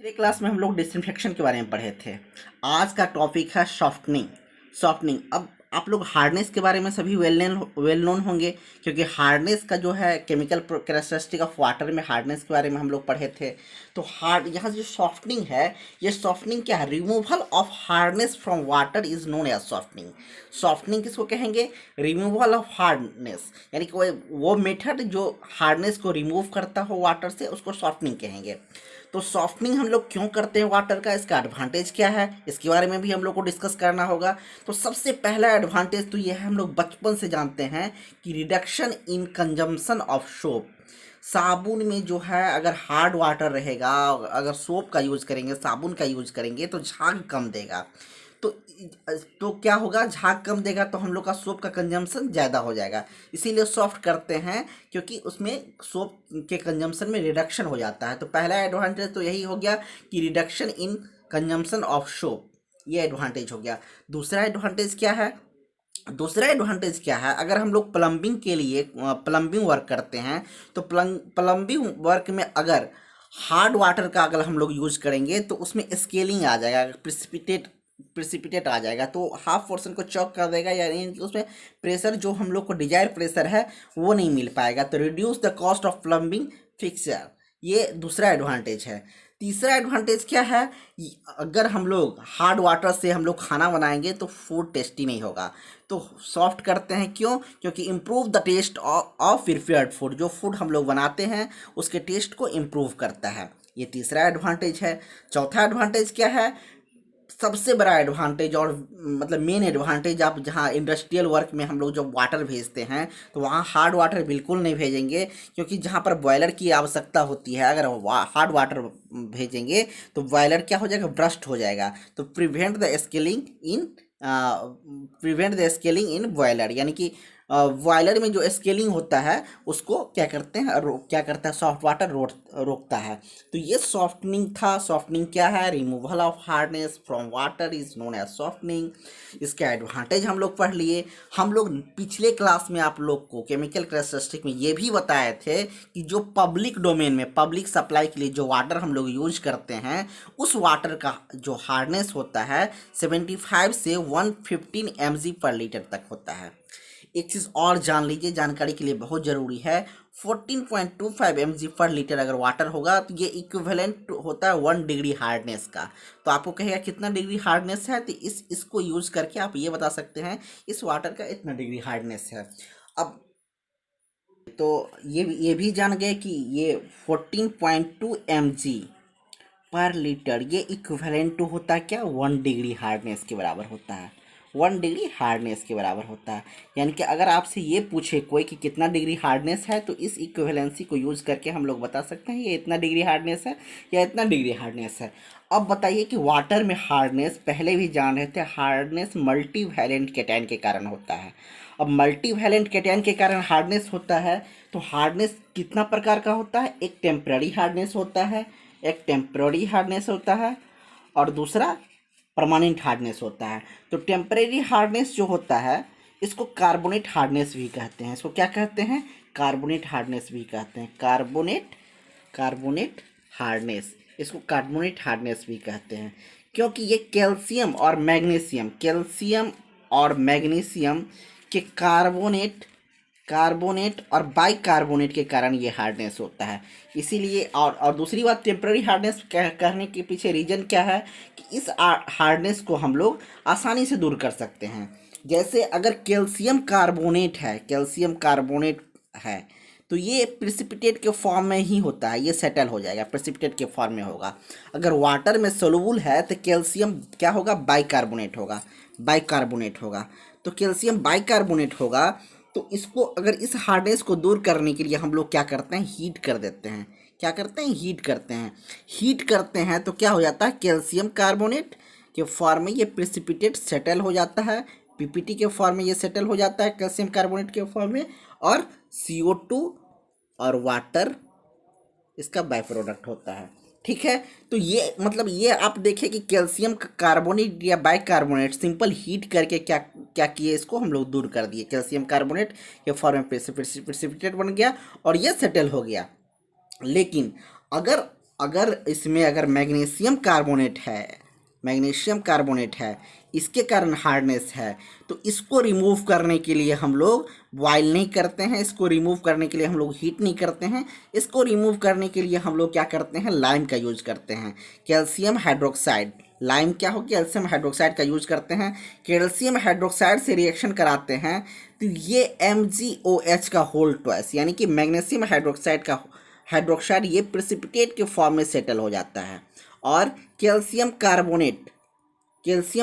पिछले क्लास में हम लोग डिसइंफेक्शन के बारे में पढ़े थे। आज का टॉपिक है सॉफ्टनिंग। सॉफ्टनिंग, अब आप लोग हार्डनेस के बारे में सभी वेल नोन होंगे, क्योंकि हार्डनेस का जो है केमिकल कैरेक्टरिस्टिक ऑफ वाटर में हार्डनेस के बारे में हम लोग पढ़े थे। तो हार्ड यहाँ जो सॉफ्टनिंग है, ये सॉफ्टनिंग क्या है? Removal of hardness from water is known as softening. Softening किसको कहेंगे? रिमूवल ऑफ हार्डनेस, यानी कि वो मेथड जो हार्डनेस को रिमूव करता हो वाटर से, उसको सॉफ्टनिंग कहेंगे। तो सॉफ्टनिंग हम लोग क्यों करते हैं वाटर का, इसका एडवांटेज क्या है, इसके बारे में भी हम लोग को डिस्कस करना होगा। तो सबसे पहला एडवांटेज तो ये है, हम लोग बचपन से जानते हैं कि reduction in consumption of soap. साबुन में जो है अगर हार्ड वाटर रहेगा, अगर सोप का यूज़ करेंगे, साबुन का यूज़ करेंगे, तो झाग कम देगा। तो तो क्या होगा? झाग कम देगा तो हम लोग का सोप का कंजम्पशन ज़्यादा हो जाएगा। इसीलिए सॉफ्ट करते हैं, क्योंकि उसमें सोप के कंजम्पशन में रिडक्शन हो जाता है। तो पहला एडवांटेज तो यही हो गया कि reduction in consumption of soap, ये एडवांटेज हो गया। दूसरा एडवांटेज क्या है? दूसरा एडवांटेज क्या है, अगर हम लोग प्लम्बिंग के लिए प्लम्बिंग वर्क करते हैं, तो प्लम्बिंग वर्क में अगर हार्ड वाटर का अगर हम लोग यूज करेंगे तो उसमें स्केलिंग आ जाएगा, प्रिसिपिटेट आ जाएगा, तो हाफ पोर्शन को चॉक कर देगा, यानी कि उसमें प्रेशर जो हम लोग को डिजायर प्रेशर है वो नहीं मिल पाएगा। तो reduce the cost of plumbing fixer, ये दूसरा एडवांटेज है। तीसरा एडवांटेज क्या है? अगर हम लोग हार्ड वाटर से हम लोग खाना बनाएंगे तो फूड टेस्टी नहीं होगा। तो सॉफ्ट करते हैं, क्यों? क्योंकि improve the taste of prepared food, जो फूड हम लोग बनाते हैं उसके टेस्ट को इम्प्रूव करता है। ये तीसरा एडवांटेज है। चौथा एडवांटेज क्या है? सबसे बड़ा एडवांटेज और मतलब मेन एडवांटेज, आप जहाँ इंडस्ट्रियल वर्क में हम लोग जब वाटर भेजते हैं तो वहाँ हार्ड वाटर बिल्कुल नहीं भेजेंगे, क्योंकि जहाँ पर बॉयलर की आवश्यकता होती है, अगर हार्ड वाटर भेजेंगे तो बॉयलर क्या हो जाएगा? ब्रस्ट हो जाएगा। तो prevent the scaling in boiler, यानी कि बॉयलर में जो स्केलिंग होता है उसको क्या करते हैं, क्या करता है, सॉफ्ट वाटर रोकता है। तो ये सॉफ्टनिंग था। सॉफ्टनिंग क्या है? Removal of hardness from water is known as softening. इसका एडवांटेज हम लोग पढ़ लिए। हम लोग पिछले क्लास में आप लोग को केमिकल कैरेक्टरिस्टिक में ये भी बताए थे कि जो पब्लिक डोमेन में पब्लिक सप्लाई के लिए जो वाटर हम लोग यूज करते हैं, उस वाटर का जो हार्डनेस होता है 75 से 115 mg पर लीटर तक होता है। एक चीज़ और जान लीजिए, जानकारी के लिए बहुत ज़रूरी है। 14.25 mg पर लीटर अगर वाटर होगा तो ये इक्विवेलेंट होता है 1 डिग्री हार्डनेस का। तो आपको कहेगा कितना डिग्री हार्डनेस है, तो इसको यूज़ करके आप ये बता सकते हैं इस वाटर का इतना डिग्री हार्डनेस है। अब तो ये भी जान गए कि ये 14.2 mg पर लीटर ये इक्विवेलेंट टू होता है क्या? 1 डिग्री हार्डनेस के बराबर होता है। 1 डिग्री हार्डनेस के बराबर होता है। यानी कि अगर आपसे ये पूछे कोई कि कितना डिग्री हार्डनेस है, तो इस इक्विवेलेंसी को यूज़ करके हम लोग बता सकते हैं ये इतना डिग्री हार्डनेस है या इतना डिग्री हार्डनेस है। अब बताइए कि वाटर में हार्डनेस पहले भी जान रहे थे, हार्डनेस मल्टी वैलेंट कैटायन के कारण होता है। अब मल्टी वैलेंट कैटायन के कारण हार्डनेस होता है, तो हार्डनेस कितना प्रकार का होता है? एक टेम्पररी हार्डनेस होता है, एक टेम्पररी हार्डनेस होता है, और दूसरा परमानेंट हार्डनेस होता है। तो टेम्परेरी हार्डनेस जो होता है इसको कार्बोनेट हार्डनेस भी कहते हैं। इसको क्या कहते हैं? कार्बोनेट हार्डनेस भी कहते हैं। कार्बोनेट हार्डनेस, इसको कार्बोनेट हार्डनेस भी कहते हैं, क्योंकि ये कैल्शियम और मैग्नीशियम के कार्बोनेट और बाइकार्बोनेट के कारण ये हार्डनेस होता है। इसीलिए और दूसरी बात, टेम्पररी हार्डनेस कहने के पीछे रीजन क्या है कि इस हार्डनेस को हम लोग आसानी से दूर कर सकते हैं। जैसे अगर कैल्शियम कार्बोनेट है तो ये प्रेसिपिटेट के फॉर्म में ही होता है, ये सेटल हो जाएगा, प्रेसिपिटेट के फॉर्म में होगा। अगर वाटर में सोलुबल है तो कैल्शियम क्या होगा? बाइकार्बोनेट होगा। तो कैल्शियम बाइकार्बोनेट होगा, तो इसको अगर इस हार्डनेस को दूर करने के लिए हम लोग क्या करते हैं? हीट कर देते हैं। क्या करते हैं? हीट करते हैं तो क्या हो जाता है? कैल्शियम कार्बोनेट के फॉर्म में ये प्रेसिपिटेट सेटल हो जाता है, पीपीटी के फॉर्म में ये सेटल हो जाता है कैल्शियम कार्बोनेट के फॉर्म में, और CO2 और वाटर इसका बाय प्रोडक्ट होता है। ठीक है, तो ये मतलब ये आप देखें कि कैल्शियम कार्बोनेट या बाइकार्बोनेट सिंपल हीट करके क्या क्या किए, इसको हम लोग दूर कर दिए। कैल्शियम कार्बोनेट के फॉर्म में प्रेसिपिटेट बन गया और ये सेटल हो गया। लेकिन अगर अगर इसमें अगर मैग्नीशियम कार्बोनेट है, इसके कारण हार्डनेस है, तो इसको रिमूव करने के लिए हम लोग बॉयल नहीं करते हैं, इसको रिमूव करने के लिए हम लोग हीट नहीं करते हैं, इसको रिमूव करने के लिए हम लोग क्या करते हैं, लाइम का यूज करते हैं, कैल्शियम हाइड्रोक्साइड। लाइम क्या हो, कैल्शियम हाइड्रोक्साइड का यूज करते हैं, कैल्शियम हाइड्रोक्साइड से रिएक्शन कराते हैं, तो ये MgOH का होल ट्वाइस यानी कि मैग्नीशियम हाइड्रोक्साइड ये प्रेसिपिटेट के फॉर्म में सेटल हो जाता है। और कैल्शियम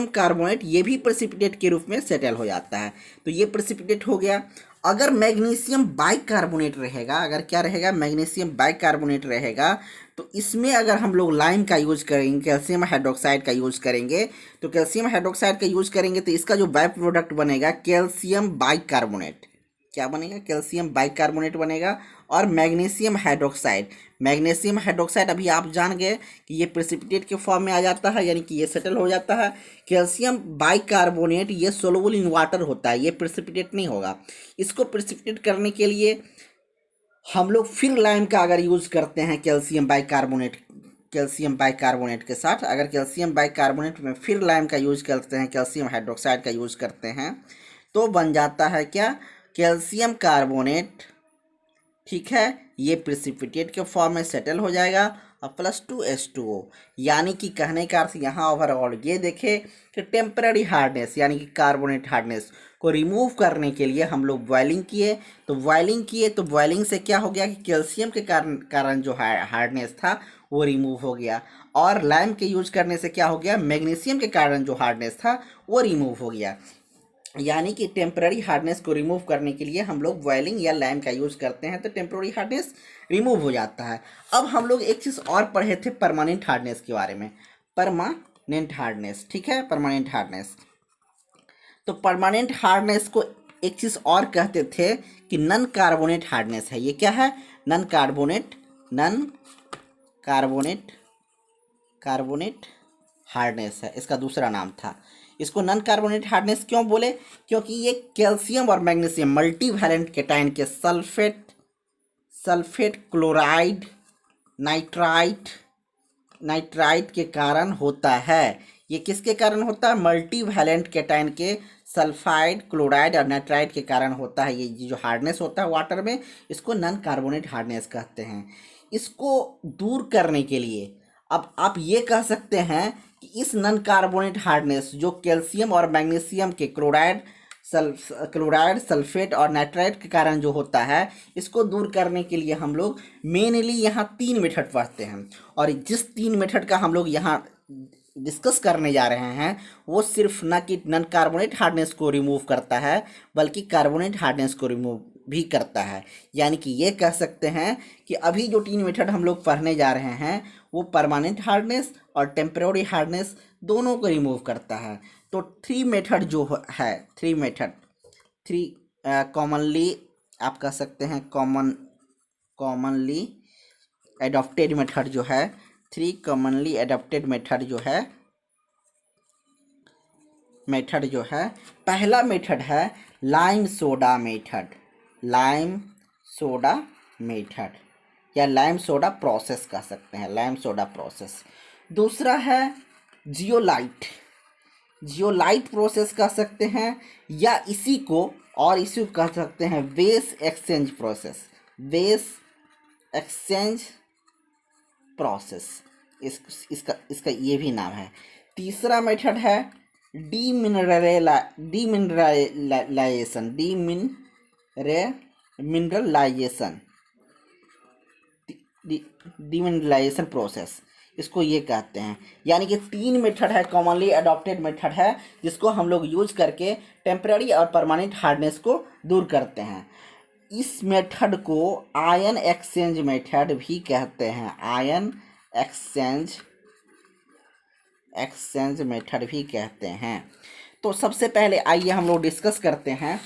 कार्बोनेट ये भी प्रेसिपिटेट के रूप में सेटल हो जाता है, तो ये प्रेसिपिटेट हो गया। अगर मैग्नीशियम बाइकार्बोनेट रहेगा, अगर क्या रहेगा, मैग्नीशियम बाइकार्बोनेट रहेगा, तो इसमें अगर हम लोग लाइम का यूज करेंगे, कैल्शियम हाइड्रोक्साइड का यूज करेंगे, तो कैल्शियम हाइड्रोक्साइड का यूज करेंगे तो इसका जो बाय प्रोडक्ट बनेगा कैल्शियम बाइकार्बोनेट, क्या बनेगा, कैल्शियम बाइकार्बोनेट बनेगा। और मैग्नीशियम हाइड्रोक्साइड अभी आप जान गए कि ये प्रेसिपिटेट के फॉर्म में आ जाता है, यानी कि ये सेटल हो जाता है। कैल्शियम बाइकार्बोनेट ये सोलुबल इन वाटर होता है, ये प्रेसिपिटेट नहीं होगा। इसको प्रेसिपिटेट करने के लिए हम लोग फिर लाइम का अगर यूज करते हैं कैल्शियम बाइकार्बोनेट के साथ, अगर कैल्शियम बाइकार्बोनेट में फिर लाइम का यूज करते हैं, कैल्शियम हाइड्रोक्साइड का यूज करते हैं, तो बन जाता है क्या, कैल्शियम कार्बोनेट, ठीक है, ये प्रेसिपिटेट के फॉर्म में सेटल हो जाएगा और +2H2O। यानी कि कहने का अर्थ यहाँ ओवरऑल ये देखे कि टेम्पररी हार्डनेस यानी कि कार्बोनेट हार्डनेस को रिमूव करने के लिए हम लोग बॉइलिंग किए, तो बॉइलिंग से क्या हो गया कि कैल्शियम के कारण जो हार्डनेस था वो रिमूव हो गया, और लाइम के यूज करने से क्या हो गया, मैग्नीशियम के कारण जो हार्डनेस था वो रिमूव हो गया। यानी कि टेम्पररी हार्डनेस को रिमूव करने के लिए हम लोग बॉइलिंग या लाइम का यूज करते हैं, तो टेम्पररी हार्डनेस रिमूव हो जाता है। अब हम लोग एक चीज़ और पढ़े थे परमानेंट हार्डनेस के बारे में, परमानेंट हार्डनेस, ठीक है, परमानेंट हार्डनेस। तो परमानेंट हार्डनेस को एक चीज़ और कहते थे कि नन कार्बोनेट हार्डनेस है। ये क्या है, नन कार्बोनेट हार्डनेस है, इसका दूसरा नाम था। इसको नन कार्बोनेट हार्डनेस क्यों बोले, क्योंकि ये कैल्शियम और मैग्नीशियम मल्टीवैलेंट केटाइन के सल्फेट क्लोराइड नाइट्राइट के कारण होता है। ये किसके कारण होता है, मल्टीवैलेंट केटाइन के सल्फाइड, क्लोराइड और नाइट्राइट के कारण होता है। ये जो हार्डनेस होता है वाटर में, इसको नन कार्बोनेट हार्डनेस कहते हैं। इसको दूर करने के लिए अब आप ये कह सकते हैं कि इस नन कार्बोनेट हार्डनेस जो कैल्शियम और मैग्नीशियम के क्लोराइड, सल्फेट और नाइट्राइट के कारण जो होता है, इसको दूर करने के लिए हम लोग मेनली यहाँ 3 मेथड पढ़ते हैं। और जिस 3 मेथड का हम लोग यहाँ डिस्कस करने जा रहे हैं वो सिर्फ ना कि नन कार्बोनेट हार्डनेस को रिमूव करता है, बल्कि कार्बोनेट हार्डनेस को रिमूव भी करता है। यानी कि ये कह सकते हैं कि अभी जो 3 मेथड हम लोग पढ़ने जा रहे हैं वो परमानेंट हार्डनेस और टेम्पररी हार्डनेस दोनों को रिमूव करता है। तो 3 मेथड जो है, 3 कॉमनली आप कह सकते हैं, कॉमनली एडॉप्टेड मेथड जो है, 3 कॉमनली एडॉप्टेड मेथड जो है, पहला मेथड है लाइम सोडा मेथड या लाइम सोडा प्रोसेस कह सकते हैं, लाइम सोडा प्रोसेस। दूसरा है जियोलाइट प्रोसेस कह सकते हैं, या इसी को कह सकते हैं बेस एक्सचेंज प्रोसेस, इसका ये भी नाम है। तीसरा मेथड है डीमिनरलाइजेशन प्रोसेस, इसको ये कहते हैं। यानी कि 3 मेथड है, कॉमनली एडॉप्टेड मेथड है, जिसको हम लोग यूज करके टेम्पररी और परमानेंट हार्डनेस को दूर करते हैं। इस मेथड को आयन एक्सचेंज मेथड भी कहते हैं, आयन एक्सचेंज मेथड भी कहते हैं। तो सबसे पहले आइए हम लोग डिस्कस करते हैं।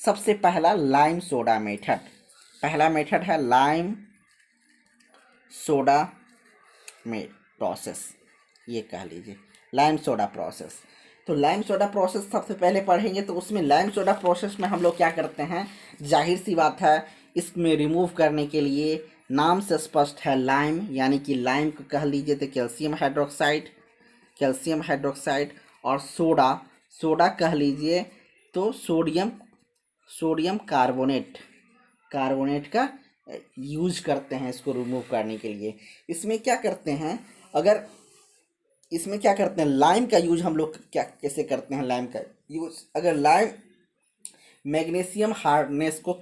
सबसे पहला लाइम सोडा मेथड, पहला मेथड है लाइम सोडा प्रोसेस, ये कह लीजिए लाइम सोडा प्रोसेस। तो लाइम सोडा प्रोसेस सबसे पहले पढ़ेंगे। तो उसमें लाइम सोडा प्रोसेस में हम लोग क्या करते हैं, जाहिर सी बात है, इसमें रिमूव करने के लिए नाम से स्पष्ट है लाइम, यानी कि लाइम को कह लीजिए तो कैल्शियम हाइड्रोक्साइड, और सोडा, सोडा कह लीजिए तो सोडियम कार्बोनेट का यूज करते हैं इसको रिमूव करने के लिए। इसमें क्या करते हैं, लाइम का यूज हम लोग कैसे करते हैं, लाइम का यूज, अगर लाइम मैग्नीशियम हार्डनेस को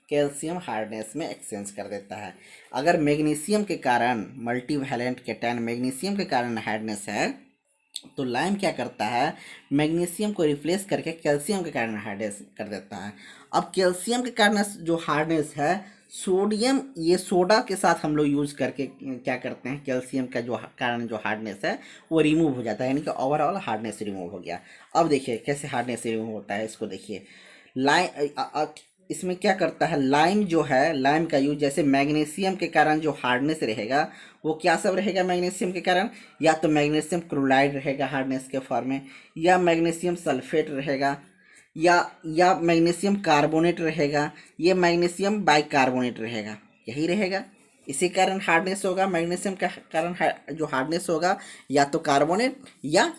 कैल्शियम हार्डनेस में एक्सचेंज कर देता है। अगर मैग्नीशियम के कारण, मल्टीवैलेंट केटन मैग्नीशियम के कारण हार्डनेस है, तो लाइम क्या करता है, मैग्नीशियम को रिप्लेस करके कैल्शियम के कारण हार्डनेस कर देता है। अब कैल्शियम के कारण जो हार्डनेस है, सोडियम, ये सोडा के साथ हम लोग यूज करके क्या करते हैं, कैल्शियम का जो कारण जो हार्डनेस है वो रिमूव हो जाता है, यानी कि ओवरऑल हार्डनेस रिमूव हो गया। अब देखिए कैसे हार्डनेस रिमूव होता है, इसको देखिए। इसमें क्या करता है, लाइम जो है, लाइम का यूज, जैसे मैग्नीशियम के कारण जो हार्डनेस रहेगा वो क्या सब रहेगा मैग्नीशियम के कारण, या तो मैग्नीशियम क्लोराइड रहेगा हार्डनेस के फॉर्म में, या मैग्नीशियम सल्फेट रहेगा, या मैग्नीशियम कार्बोनेट रहेगा, ये मैग्नीशियम बाइकार्बोनेट रहेगा, यही रहेगा। इसी कारण हार्डनेस होगा, मैग्नीशियम का कारण जो हार्डनेस होगा या तो कार्बोनेट या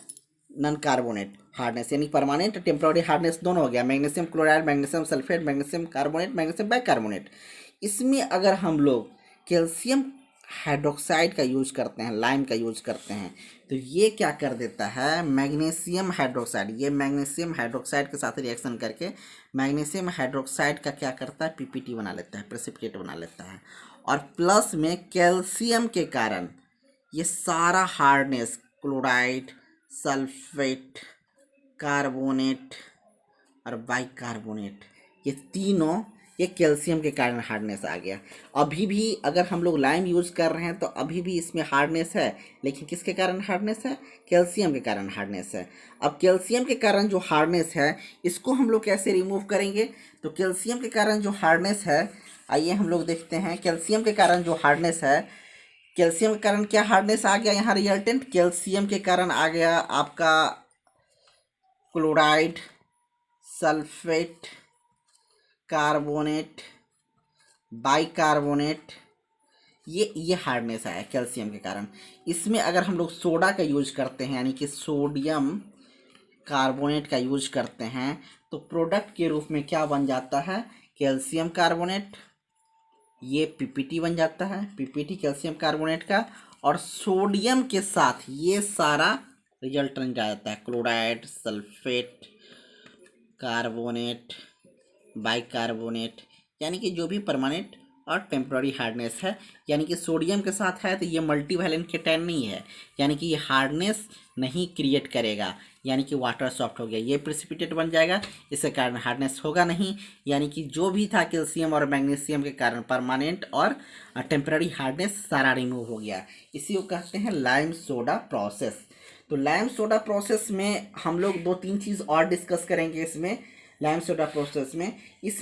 नॉन कार्बोनेट हार्डनेस, यानी परमानेंट टेम्प्रोरी हार्डनेस दोनों हो गया, magnesium chloride, magnesium sulphate, magnesium carbonate, magnesium bicarbonate. इसमें अगर हम लोग कैल्शियम हाइड्रोक्साइड का यूज करते हैं, लाइम का यूज करते हैं, तो ये क्या कर देता है, मैग्नीशियम हाइड्रोक्साइड, ये मैग्नीशियम हाइड्रोक्साइड के साथ रिएक्शन करके मैग्नीशियम हाइड्रोक्साइड का क्या करता है, पीपीटी बना लेता है, प्रेसिपिटेट बना लेता है। और प्लस में कैल्शियम के कारण ये सारा हार्डनेस, क्लोराइड, सल्फेट, कार्बोनेट और बाइकार्बोनेट, ये तीनों, ये कैल्शियम के कारण हार्डनेस आ गया। अभी भी अगर हम लोग लाइम यूज कर रहे हैं तो अभी भी इसमें हार्डनेस है, लेकिन किसके कारण हार्डनेस है, कैल्शियम के कारण हार्डनेस है। अब कैल्शियम के कारण जो हार्डनेस है इसको हम लोग कैसे रिमूव करेंगे, तो कैल्शियम के कारण जो हार्डनेस है, आइए हम लोग देखते हैं। कैल्शियम के कारण जो हार्डनेस है, कैल्शियम के कारण क्या हार्डनेस आ गया यहाँ रिजल्टेंट, कैल्शियम के कारण आ गया आपका क्लोराइड, सल्फेट, कार्बोनेट, बाइकार्बोनेट, ये हार्डनेस आया कैल्शियम के कारण। इसमें अगर हम लोग सोडा का यूज करते हैं, यानी कि सोडियम कार्बोनेट का यूज करते हैं, तो प्रोडक्ट के रूप में क्या बन जाता है, कैल्शियम कार्बोनेट, ये पीपीटी बन जाता है, पीपीटी कैल्शियम कार्बोनेट का, और सोडियम के साथ ये सारा रिजल्ट बन जाता है, क्लोराइड, सल्फेट, कार्बोनेट, बाइकार्बोनेट, यानी कि जो भी परमानेंट और टेम्पररी हार्डनेस है, यानी कि सोडियम के साथ है तो ये मल्टीवैलेंट केटन नहीं है, यानी कि ये हार्डनेस नहीं क्रिएट करेगा, यानी कि वाटर सॉफ्ट हो गया, ये प्रेसिपिटेट बन जाएगा, इसके कारण हार्डनेस होगा नहीं, यानी कि जो भी था कैल्शियम और मैग्नीशियम के कारण परमानेंट और टेम्पररी हार्डनेस सारा रिमूव हो गया। इसी को कहते हैं लाइम सोडा प्रोसेस। तो लाइम सोडा प्रोसेस में हम लोग 2-3 चीज़ और डिस्कस करेंगे इसमें, लाइम सोडा प्रोसेस में। इस